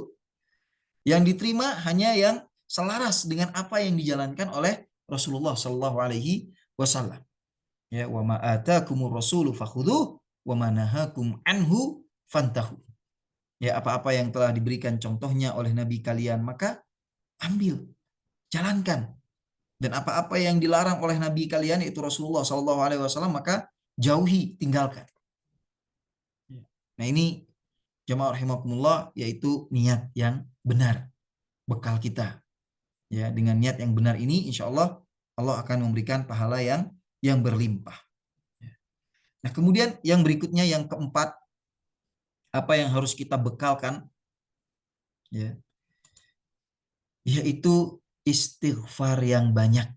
Yang diterima hanya yang selaras dengan apa yang dijalankan oleh Rasulullah Shallallahu Alaihi Wasallam. Ya, wa ma atakumur rasulu fakhudhuh wa ma nahakum anhu fantahu. Ya, apa-apa yang telah diberikan contohnya oleh Nabi kalian maka ambil, jalankan. Dan apa-apa yang dilarang oleh Nabi kalian yaitu Rasulullah Shallallahu Alaihi Wasallam maka jauhi, tinggalkan. Nah, ini jamaah rahimakumullah yaitu niat yang benar, bekal kita. Ya, dengan niat yang benar ini insya Allah Allah akan memberikan pahala yang berlimpah. Nah, kemudian yang berikutnya yang keempat, apa yang harus kita bekalkan? Ya, yaitu istighfar yang banyak.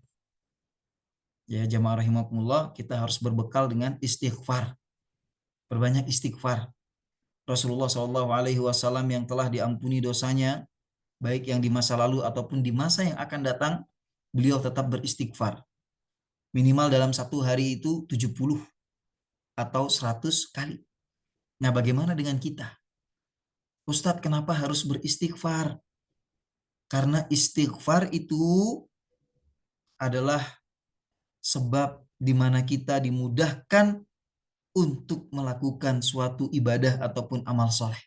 Ya, jamaah rahimakumullah, kita harus berbekal dengan istighfar. Berbanyak istighfar. Rasulullah Shallallahu Alaihi Wasallam yang telah diampuni dosanya, baik yang di masa lalu ataupun di masa yang akan datang, beliau tetap beristighfar. Minimal dalam satu hari itu 70 atau 100 kali. Nah, bagaimana dengan kita? Ustadz, kenapa harus beristighfar? Karena istighfar itu adalah sebab di mana kita dimudahkan untuk melakukan suatu ibadah ataupun amal soleh.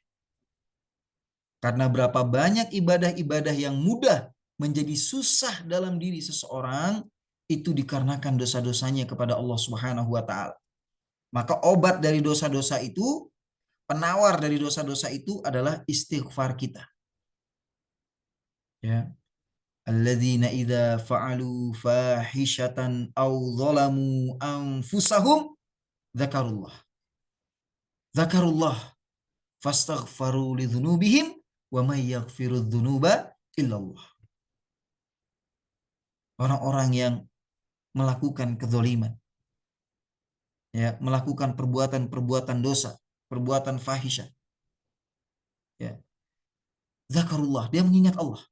Karena berapa banyak ibadah-ibadah yang mudah menjadi susah dalam diri seseorang, itu dikarenakan dosa-dosanya kepada Allah Subhanahu wa Ta'ala. Maka obat dari dosa-dosa itu, penawar dari dosa-dosa itu adalah istighfar kita. Ya. Alladzina idza fa'alu fahishatan aw zalamu anfusahum dzakarullah fastaghfaru lidzunubihim wa may yaghfirudz dzunuba illallah. Orang-orang yang melakukan kezaliman, ya, melakukan perbuatan-perbuatan dosa, perbuatan fahisyah, ya, zakarullah, dia mengingat Allah,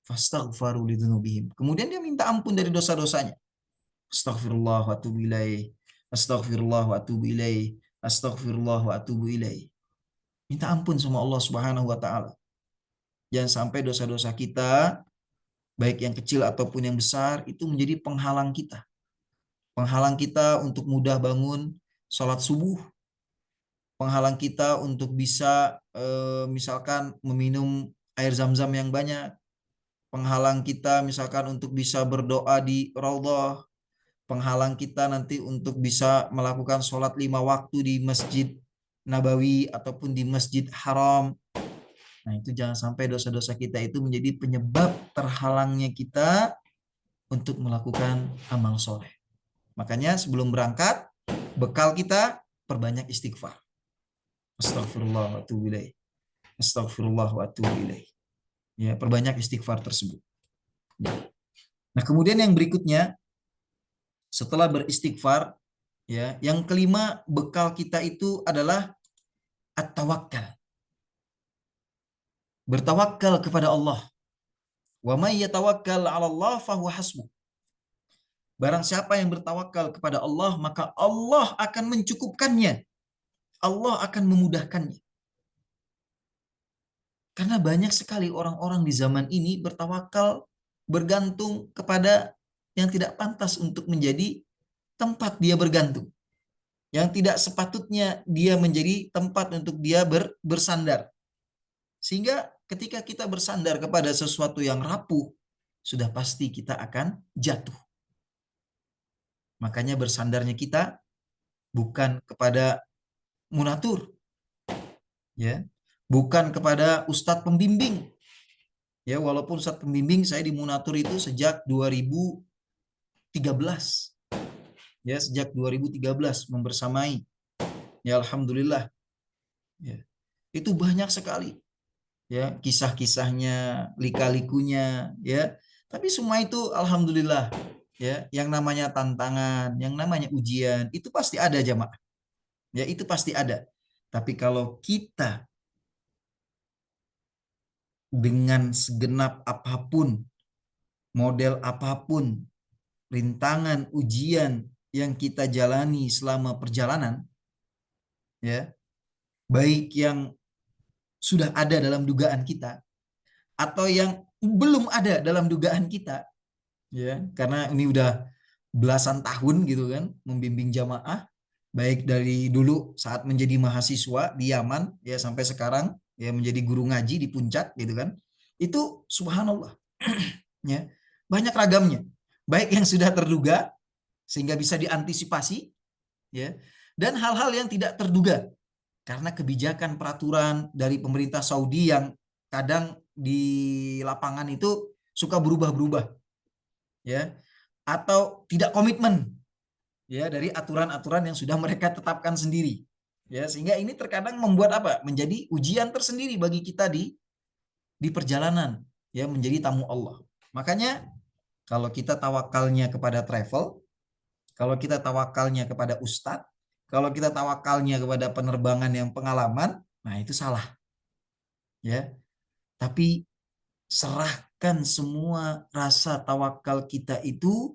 fastaghfaru lidzunubihim, kemudian dia minta ampun dari dosa-dosanya, astaghfirullah wa atubu ilaih, astaghfirullah wa atubu ilaih, astaghfirullah wa atubu ilaih, minta ampun sama Allah Subhanahu wa taala. Jangan sampai dosa-dosa kita, baik yang kecil ataupun yang besar, itu menjadi penghalang kita. Penghalang kita untuk mudah bangun sholat subuh. Penghalang kita untuk bisa misalkan meminum air zam-zam yang banyak. Penghalang kita misalkan untuk bisa berdoa di raudhah. Penghalang kita nanti untuk bisa melakukan sholat 5 waktu di Masjid Nabawi ataupun di Masjid Haram. Nah, itu jangan sampai dosa-dosa kita itu menjadi penyebab terhalangnya kita untuk melakukan amal soleh. Makanya sebelum berangkat, bekal kita perbanyak istighfar. Astagfirullah wa atubu ilaih. Astagfirullah wa atubu ilaih. Ya, perbanyak istighfar tersebut. Ya. Nah, kemudian yang berikutnya, setelah beristighfar, ya, yang kelima bekal kita itu adalah at-tawakkal. Bertawakal kepada Allah. Wa may yatawakkal 'ala Allah fahuwa hasbuh. Barang siapa yang bertawakal kepada Allah, maka Allah akan mencukupkannya. Allah akan memudahkannya. Karena banyak sekali orang-orang di zaman ini bertawakal, bergantung kepada yang tidak pantas untuk menjadi tempat dia bergantung. Yang tidak sepatutnya dia menjadi tempat untuk dia bersandar. Sehingga ketika kita bersandar kepada sesuatu yang rapuh, sudah pasti kita akan jatuh. Makanya bersandarnya kita bukan kepada munatur, ya, bukan kepada ustadz pembimbing, ya, walaupun ustadz pembimbing saya di munatur itu sejak 2013, ya, sejak 2013 membersamai, ya, alhamdulillah, ya, itu banyak sekali, ya, kisah-kisahnya, lika-likunya, ya, tapi semua itu alhamdulillah, ya, yang namanya tantangan, yang namanya ujian itu pasti ada jamaah, ya, itu pasti ada. Tapi kalau kita dengan segenap apapun, model apapun, rintangan, ujian yang kita jalani selama perjalanan, ya, baik yang sudah ada dalam dugaan kita atau yang belum ada dalam dugaan kita, ya, karena ini udah belasan tahun gitu kan membimbing jamaah, baik dari dulu saat menjadi mahasiswa di Yaman, ya, sampai sekarang ya menjadi guru ngaji di Puncak gitu kan. Itu subhanallah, ya, banyak ragamnya. Baik yang sudah terduga sehingga bisa diantisipasi, ya, dan hal-hal yang tidak terduga karena kebijakan peraturan dari pemerintah Saudi yang kadang di lapangan itu suka berubah-berubah, ya, atau tidak komitmen, ya, dari aturan-aturan yang sudah mereka tetapkan sendiri, ya, sehingga ini terkadang membuat apa? Menjadi ujian tersendiri bagi kita di perjalanan, ya, menjadi tamu Allah. Makanya kalau kita tawakalnya kepada travel, kalau kita tawakalnya kepada ustadz, kalau kita tawakalnya kepada penerbangan yang pengalaman, nah itu salah, ya. Tapi serahkan semua rasa tawakal kita itu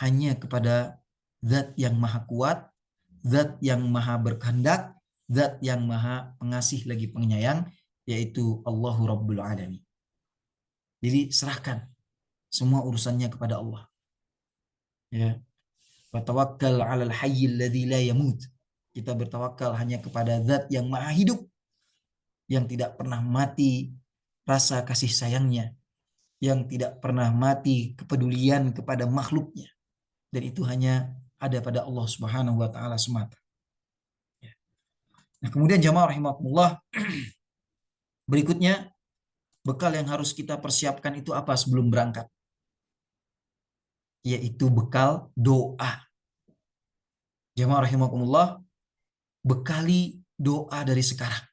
hanya kepada Zat yang maha kuat, Zat yang maha berkehendak, Zat yang maha pengasih lagi penyayang, yaitu Allahu Rabbul Alamin. Jadi serahkan semua urusannya kepada Allah, ya. Wa tawakkal 'alal hayyil ladzi la yamut. Kita bertawakal hanya kepada Zat yang maha hidup, yang tidak pernah mati rasa kasih sayangnya, yang tidak pernah mati kepedulian kepada makhluknya, dan itu hanya ada pada Allah Subhanahu wa taala semata. Nah, kemudian jamaah rahimakumullah, berikutnya bekal yang harus kita persiapkan itu apa sebelum berangkat? Yaitu bekal doa. Jamaah rahimakumullah, bekali doa dari sekarang.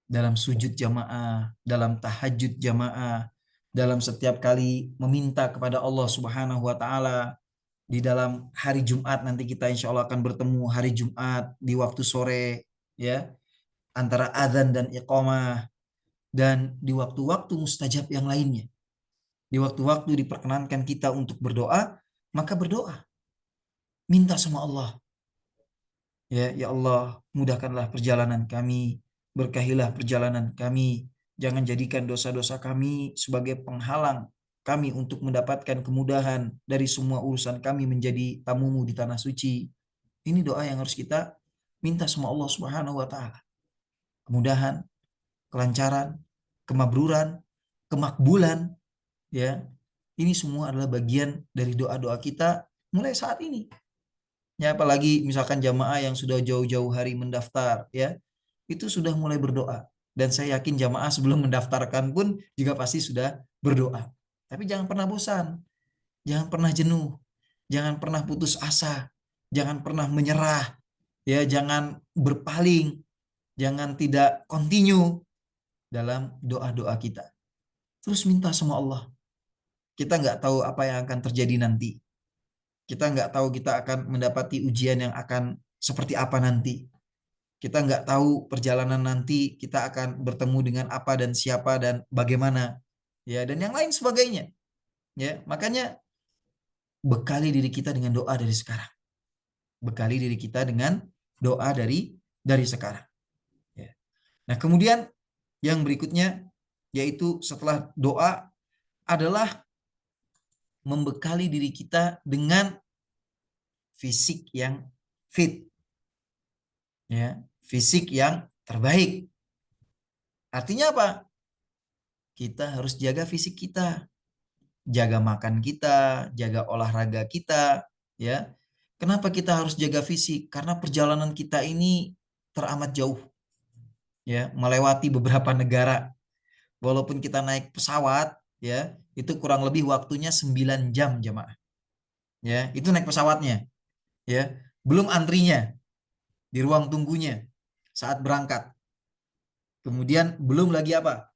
dalam sujud jamaah, dalam tahajud jamaah, dalam setiap kali meminta kepada Allah Subhanahu wa taala. Di dalam hari Jumat nanti kita insya Allah akan bertemu hari Jumat di waktu sore, ya, antara azan dan iqamah, dan di waktu-waktu mustajab yang lainnya. Di waktu-waktu diperkenankan kita untuk berdoa, maka berdoa. Minta sama Allah. Ya Allah, mudahkanlah perjalanan kami, berkahilah perjalanan kami, jangan jadikan dosa-dosa kami sebagai penghalang kami untuk mendapatkan kemudahan dari semua urusan kami menjadi tamumu di tanah suci. Ini doa yang harus kita minta sama Allah Subhanahu wa taala. Kemudahan, kelancaran, kemakburan, kemakbulan, ya. Ini semua adalah bagian dari doa-doa kita mulai saat ini. Ya, apalagi misalkan jamaah yang sudah jauh-jauh hari mendaftar, ya, itu sudah mulai berdoa. Dan saya yakin jamaah sebelum mendaftarkan pun juga pasti sudah berdoa. Tapi jangan pernah bosan, jangan pernah jenuh, jangan pernah putus asa, jangan pernah menyerah, ya, jangan berpaling, jangan tidak continue dalam doa-doa kita. Terus minta sama Allah. Kita nggak tahu apa yang akan terjadi nanti. Kita nggak tahu kita akan mendapati ujian yang akan seperti apa nanti. Kita nggak tahu perjalanan nanti kita akan bertemu dengan apa dan siapa dan bagaimana, ya, dan yang lain sebagainya. Ya, makanya bekali diri kita dengan doa dari sekarang. Bekali diri kita dengan doa dari sekarang. Ya. Nah, kemudian yang berikutnya yaitu setelah doa adalah membekali diri kita dengan fisik yang fit, ya, fisik yang terbaik. Artinya apa? Kita harus jaga fisik kita, jaga makan kita, jaga olahraga kita, ya. Kenapa kita harus jaga fisik? Karena perjalanan kita ini teramat jauh, ya, melewati beberapa negara. Walaupun kita naik pesawat, ya, itu kurang lebih waktunya 9 jam jamaah. Ya, itu naik pesawatnya, ya. Belum antrinya di ruang tunggunya saat berangkat. Kemudian belum lagi apa?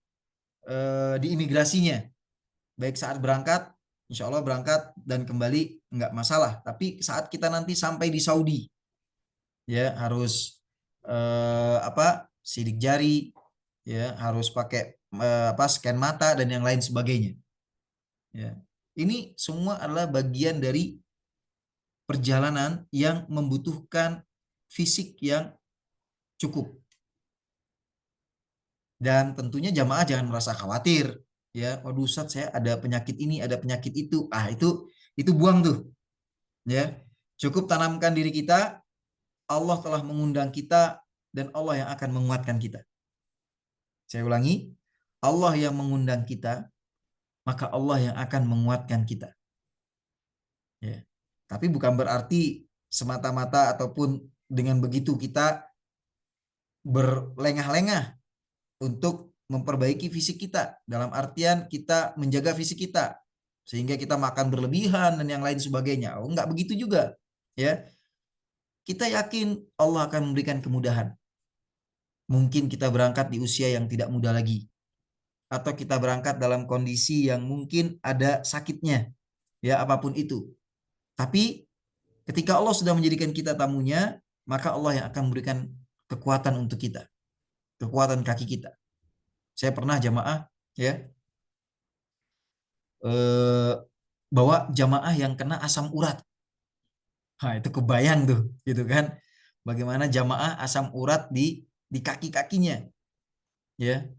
Di imigrasinya. Baik saat berangkat, insya Allah berangkat dan kembali nggak masalah. Tapi saat kita nanti sampai di Saudi, ya, harus sidik jari, ya, harus pakai scan mata dan yang lain sebagainya. Ya. Ini semua adalah bagian dari perjalanan yang membutuhkan fisik yang cukup. Dan tentunya jamaah jangan merasa khawatir, ya, waduh Ustaz, saya ada penyakit ini, ada penyakit itu. Itu buang tuh. Ya. Cukup tanamkan diri kita, Allah telah mengundang kita dan Allah yang akan menguatkan kita. Saya ulangi, Allah yang mengundang kita, maka Allah yang akan menguatkan kita. Ya. Tapi bukan berarti semata-mata ataupun dengan begitu kita berlengah-lengah untuk memperbaiki fisik kita. Dalam artian kita menjaga fisik kita sehingga kita makan berlebihan dan yang lain sebagainya. Oh, enggak begitu juga. Ya. Kita yakin Allah akan memberikan kemudahan. Mungkin kita berangkat di usia yang tidak muda lagi. Atau kita berangkat dalam kondisi yang mungkin ada sakitnya. Ya, apapun itu. Tapi ketika Allah sudah menjadikan kita tamunya, maka Allah yang akan memberikan kekuatan untuk kita. Kekuatan kaki kita. Saya pernah jamaah, ya, bawa jamaah yang kena asam urat. Nah, itu kebayang tuh, gitu kan. Bagaimana jamaah asam urat di kaki-kakinya. Ya.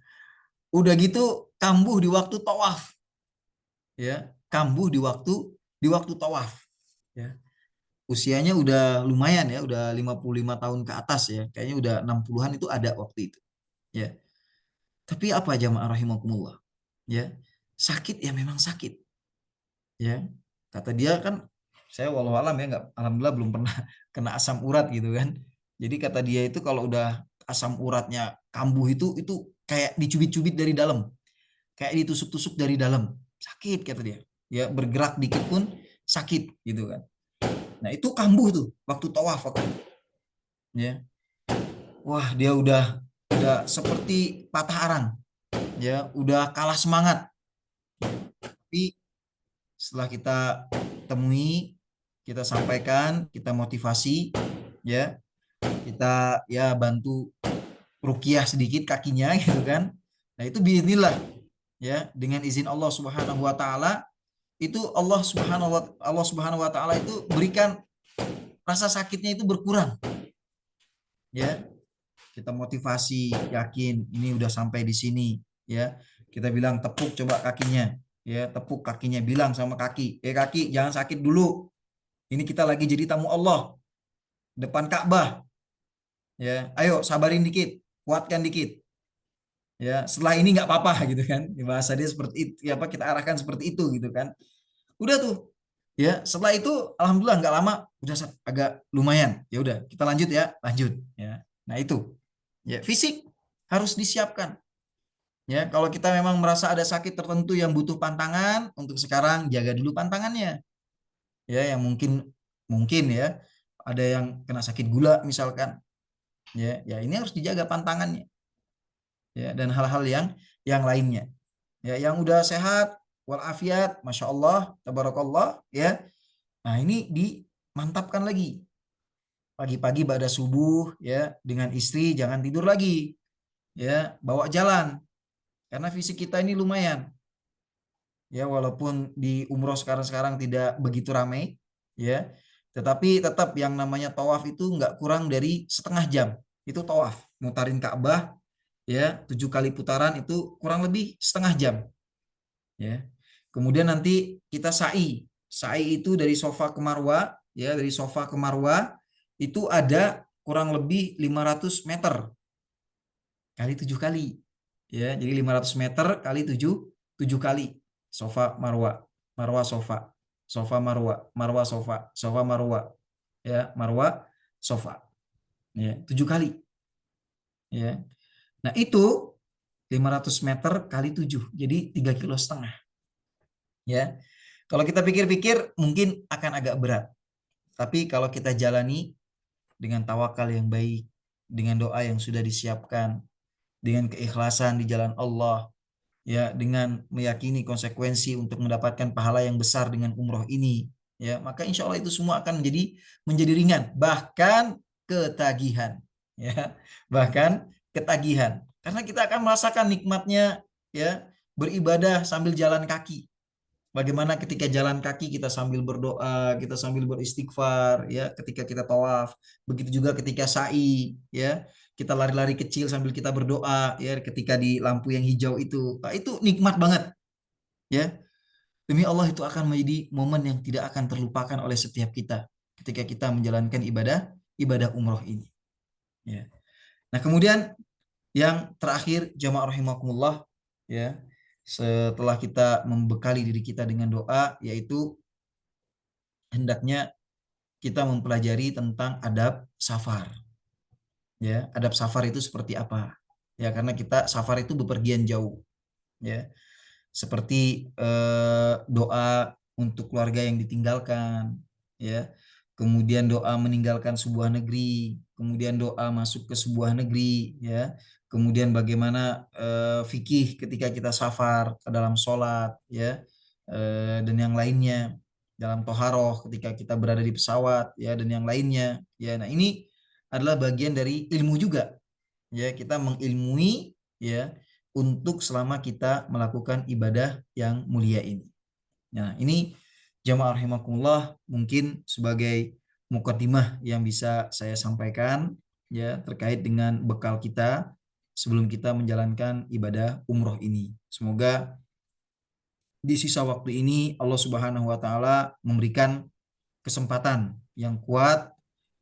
Udah gitu kambuh di waktu tawaf. Ya, kambuh di waktu tawaf. Ya. Usianya udah lumayan, ya, udah 55 tahun ke atas, ya. Kayaknya udah 60-an itu ada waktu itu. Ya. Tapi apa jamaah rahimakumullah? Ya. Sakit ya memang sakit. Ya. Kata dia kan, saya walau alam ya, nggak, alhamdulillah belum pernah kena asam urat gitu kan. Jadi kata dia itu kalau udah asam uratnya kambuh itu kayak dicubit-cubit dari dalam. Kayak ditusuk-tusuk dari dalam. Sakit kata dia. Ya, bergerak dikit pun sakit gitu kan. Nah, itu kambuh tuh waktu tawaf. Ya. Wah, dia udah udah seperti patah arang, ya, udah kalah semangat. Tapi setelah kita temui, kita sampaikan, kita motivasi, ya, kita ya bantu ruqyah sedikit kakinya gitu kan. Nah, itu biiznillah, ya, dengan izin Allah Subhanahu wa taala, itu Allah Subhanahu wa taala itu berikan rasa sakitnya itu berkurang, ya. Kita motivasi, yakin ini udah sampai di sini, ya. Kita bilang tepuk coba kakinya, ya, tepuk kakinya, bilang sama kaki, kaki jangan sakit dulu. Ini kita lagi jadi tamu Allah depan Ka'bah, ya. Ayo sabarin dikit, kuatkan dikit. Ya, setelah ini nggak apa-apa gitu kan. Bahasa dia seperti itu, ya, apa kita arahkan seperti itu gitu kan. Udah tuh. Ya, setelah itu alhamdulillah nggak lama udah agak lumayan. Ya udah, kita lanjut ya, lanjut, ya. Nah, itu. Ya, fisik harus disiapkan. Ya, kalau kita memang merasa ada sakit tertentu yang butuh pantangan, untuk sekarang jaga dulu pantangannya. Ya, yang mungkin ya ada yang kena sakit gula misalkan. Ya ini harus dijaga pantangannya. Ya, dan hal-hal yang lainnya. Ya, yang udah sehat walafiat, masya Allah, tabarakallah, ya. Nah, ini dimantapkan lagi. Pagi-pagi pada subuh, ya, dengan istri jangan tidur lagi, ya, bawa jalan, karena fisik kita ini lumayan, ya, walaupun di umroh sekarang tidak begitu ramai, ya, tetapi tetap yang namanya tawaf itu nggak kurang dari setengah jam. Itu tawaf, mutarin Ka'bah, ya, 7 kali putaran itu kurang lebih setengah jam, ya. Kemudian nanti kita sa'i. Sa'i itu dari Sofa ke Marwa, ya, dari Sofa ke Marwa itu ada kurang lebih 500 meter kali 7 kali. Ya, jadi 500 meter kali 7 kali. Sofa Marwa, Marwa Sofa, Sofa Marwa, Marwa Sofa, Sofa Marwa. Ya, Marwa Sofa. Ya, 7 kali. Ya. Nah, itu 500 meter kali 7, jadi 3,5 kg. Ya. Kalau kita pikir-pikir mungkin akan agak berat. Tapi kalau kita jalani dengan tawakal yang baik, dengan doa yang sudah disiapkan, dengan keikhlasan di jalan Allah, ya, dengan meyakini konsekuensi untuk mendapatkan pahala yang besar dengan umroh ini, ya, maka insya Allah itu semua akan menjadi ringan, bahkan ketagihan, ya, bahkan ketagihan, karena kita akan merasakan nikmatnya, ya, beribadah sambil jalan kaki. Bagaimana ketika jalan kaki kita sambil berdoa, kita sambil beristighfar, ya, ketika kita tawaf. Begitu juga ketika sa'i, ya, kita lari-lari kecil sambil kita berdoa, ya, ketika di lampu yang hijau itu. Nah, itu nikmat banget, ya. Demi Allah itu akan menjadi momen yang tidak akan terlupakan oleh setiap kita ketika kita menjalankan ibadah umroh ini, ya. Nah, kemudian yang terakhir, jamaah rahimakumullah, ya, setelah kita membekali diri kita dengan doa, yaitu hendaknya kita mempelajari tentang adab safar. Ya, adab safar itu seperti apa? Ya, karena kita safar itu bepergian jauh. Ya, seperti doa untuk keluarga yang ditinggalkan, ya. Kemudian doa meninggalkan sebuah negeri, kemudian doa masuk ke sebuah negeri, ya. Kemudian bagaimana fikih ketika kita safar ke dalam sholat, ya, dan yang lainnya, dalam toharoh ketika kita berada di pesawat, ya, dan yang lainnya, ya. Nah, ini adalah bagian dari ilmu juga, ya, kita mengilmui, ya, untuk selama kita melakukan ibadah yang mulia ini. Nah, ini jamaah rahimakumullah mungkin sebagai mukaddimah yang bisa saya sampaikan, ya, terkait dengan bekal kita sebelum kita menjalankan ibadah umroh ini. Semoga di sisa waktu ini Allah Subhanahu wa taala memberikan kesempatan yang kuat,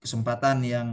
kesempatan yang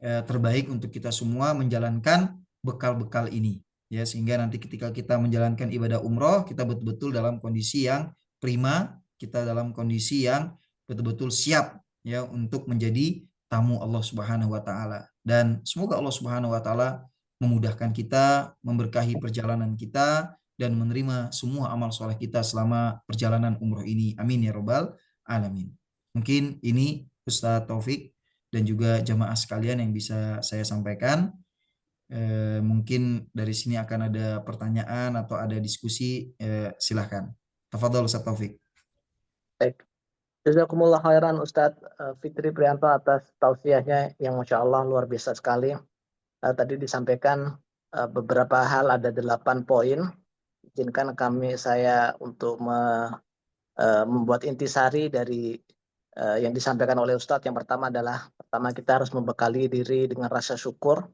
terbaik untuk kita semua menjalankan bekal-bekal ini, ya, sehingga nanti ketika kita menjalankan ibadah umroh kita betul-betul dalam kondisi yang prima, kita dalam kondisi yang betul-betul siap, ya, untuk menjadi tamu Allah Subhanahu wa taala. Dan semoga Allah Subhanahu wa taala memudahkan kita, memberkahi perjalanan kita, dan menerima semua amal soleh kita selama perjalanan umroh ini. Amin ya robbal alamin. Mungkin ini Ustadz Taufik dan juga jamaah sekalian yang bisa saya sampaikan. Mungkin dari sini akan ada pertanyaan atau ada diskusi. Silahkan. Tafadhol Ustaz Taufik. Baik. Jazakumullah khairan Ustadz Fitri Prianto atas tausiahnya yang Masya Allah luar biasa sekali. Tadi disampaikan beberapa hal, ada 8 poin. Izinkan saya untuk membuat intisari dari yang disampaikan oleh Ustadz. Yang pertama adalah, kita harus membekali diri dengan rasa syukur,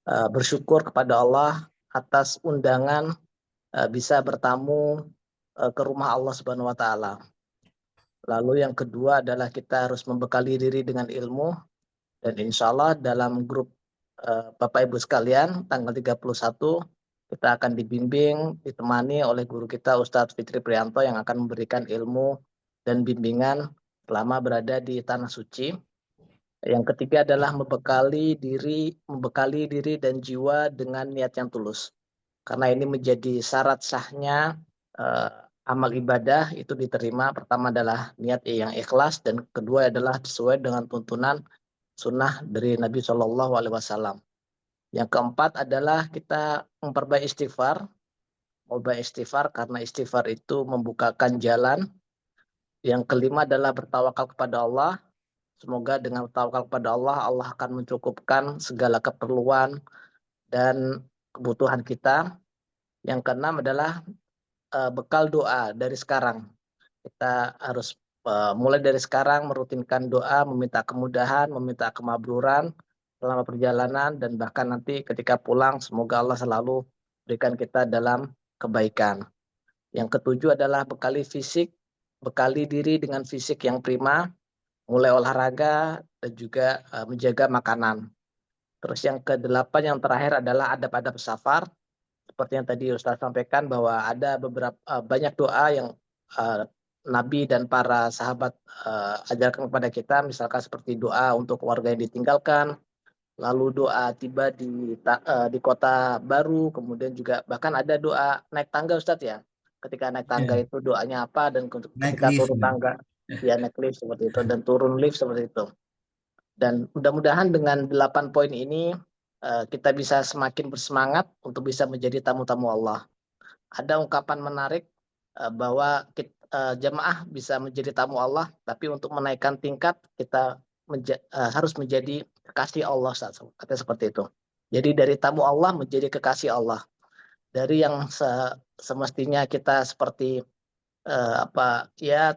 bersyukur kepada Allah atas undangan bisa bertamu ke rumah Allah Subhanahu wa Ta'ala. Lalu yang kedua adalah kita harus membekali diri dengan ilmu, dan insya Allah dalam grup Bapak Ibu sekalian tanggal 31 kita akan dibimbing, ditemani oleh guru kita Ustadz Fitri Prianto yang akan memberikan ilmu dan bimbingan selama berada di Tanah Suci. Yang ketiga adalah membekali diri dan jiwa dengan niat yang tulus. Karena ini menjadi syarat sahnya amal ibadah itu diterima. Pertama adalah niat yang ikhlas, dan kedua adalah sesuai dengan tuntunan sunnah dari Nabi Shallallahu Alaihi Wasallam. Yang keempat adalah kita memperbaiki istighfar. Memperbaiki istighfar karena istighfar itu membukakan jalan. Yang kelima adalah bertawakal kepada Allah. Semoga dengan bertawakal kepada Allah, Allah akan mencukupkan segala keperluan dan kebutuhan kita. Yang keenam adalah bekal doa dari sekarang. Kita harus mulai dari sekarang merutinkan doa, meminta kemudahan, meminta kemakburan selama perjalanan, dan bahkan nanti ketika pulang semoga Allah selalu berikan kita dalam kebaikan. Yang ketujuh adalah bekali diri dengan fisik yang prima, mulai olahraga dan juga menjaga makanan. Terus yang kedelapan, yang terakhir adalah adab-adab safar. Seperti yang tadi Ustaz sampaikan bahwa ada banyak doa yang Nabi dan para sahabat ajarkan kepada kita, misalkan seperti doa untuk keluarga yang ditinggalkan, lalu doa tiba di kota baru, kemudian juga bahkan ada doa naik tangga Ustaz ya. Ketika naik tangga Ya, itu doanya apa, dan naik ketika lift turun ya. tangga ya naik lift seperti itu, dan turun lift seperti itu. Dan mudah-mudahan dengan 8 poin ini kita bisa semakin bersemangat untuk bisa menjadi tamu-tamu Allah. Ada ungkapan menarik bahwa jemaah bisa menjadi tamu Allah, tapi untuk menaikkan tingkat kita harus menjadi kekasih Allah. Katanya seperti itu. Jadi dari tamu Allah menjadi kekasih Allah. Dari yang semestinya kita seperti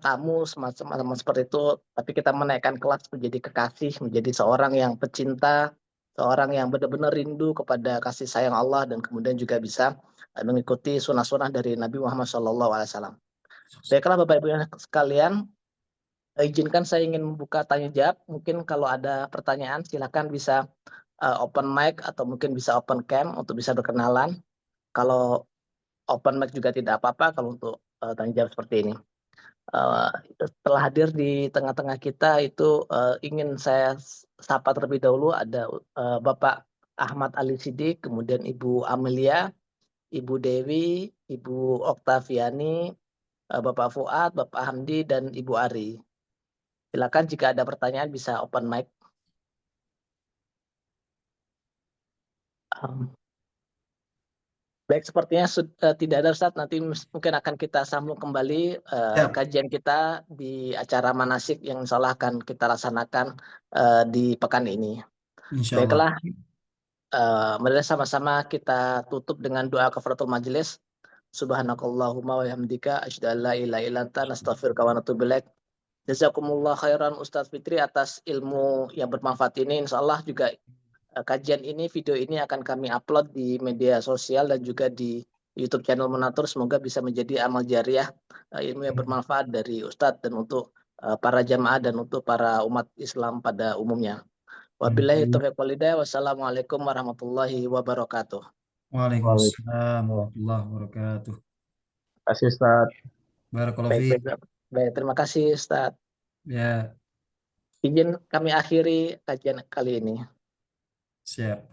tamu semacam seperti itu, tapi kita menaikkan kelas menjadi kekasih, menjadi seorang yang pecinta, seorang yang benar-benar rindu kepada kasih sayang Allah, dan kemudian juga bisa mengikuti sunnah-sunnah dari Nabi Muhammad SAW. Baiklah Bapak Ibu sekalian, izinkan saya ingin membuka tanya jawab. Mungkin kalau ada pertanyaan silakan bisa open mic atau mungkin bisa open cam untuk bisa berkenalan. Kalau open mic juga tidak apa-apa kalau untuk tanya jawab seperti ini. Telah hadir di tengah-tengah kita itu ingin saya sapa terlebih dahulu, ada Bapak Ahmad Ali Sidik, kemudian Ibu Amelia, Ibu Dewi, Ibu Oktaviani, Bapak Fuad, Bapak Hamdi, dan Ibu Ari. Silakan jika ada pertanyaan bisa open mic. Baik, sepertinya tidak ada Ustaz. Nanti mungkin akan kita sambung kembali Siap, kajian kita di acara manasik yang insya Allah akan kita laksanakan di pekan ini. insya Allah. Baiklah, mari sama-sama kita tutup dengan doa kafaratul majelis. Subhanakallahumma wa bihamdika asyhadu an la ilaha illa anta nastaghfiruka wa natubu ilaik. Jazakumullah khairan Ustaz Fitri atas ilmu yang bermanfaat ini. Insya Allah juga kajian ini, video ini akan kami upload di media sosial dan juga di YouTube channel Monatur. Semoga bisa menjadi amal jariah, ilmu yang bermanfaat dari Ustadz dan untuk para jamaah dan untuk para umat Islam pada umumnya. Wabillahi taufiq wal hidayah. Wassalamualaikum warahmatullahi wabarakatuh. Waalaikumsalam warahmatullahi wabarakatuh. Terima kasih Ustaz. Barakallahu Baik, fiik. baik, baik. Terima kasih Ustadz. Ya, Izin kami akhiri kajian kali ini. siap.